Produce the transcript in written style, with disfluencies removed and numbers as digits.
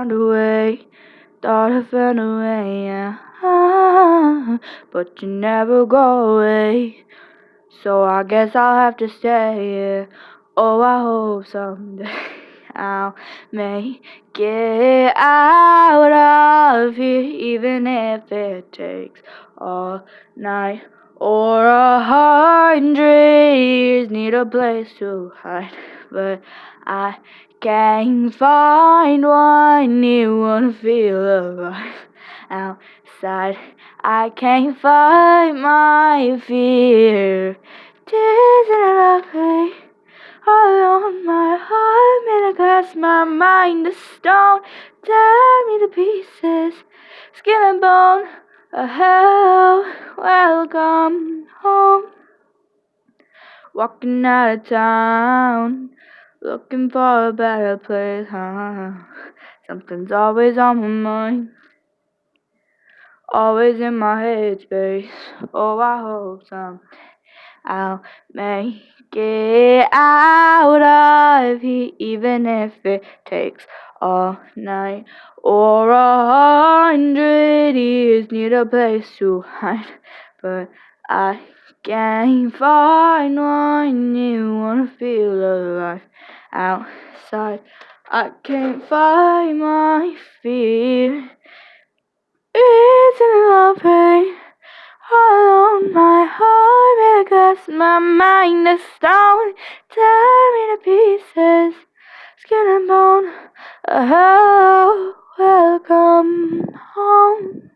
found a way, thought I found a way, yeah. But you never go away, so I guess I'll have to stay here. Oh, I hope someday I'll make it out of here, even if it takes all night or 100 years. Need a place to hide, but I can't find one. You wanna feel alive outside. I can't fight my fear. Tears in a pain, all on my heart, made a glass, my mind of stone. Tear me to pieces, skin and bone. Oh, hell, welcome home. Walking out of town, looking for a better place, Something's always on my mind, always in my headspace. Oh, I hope someday I'll make it out of here, even if it takes all night or 100 years. Need a place to hide, but I can't find one. You wanna feel alive outside. I can't find my fear. It's in the pain, all on my heart, because my mind is stone. Tear me to pieces, skin and bone. Oh, welcome home.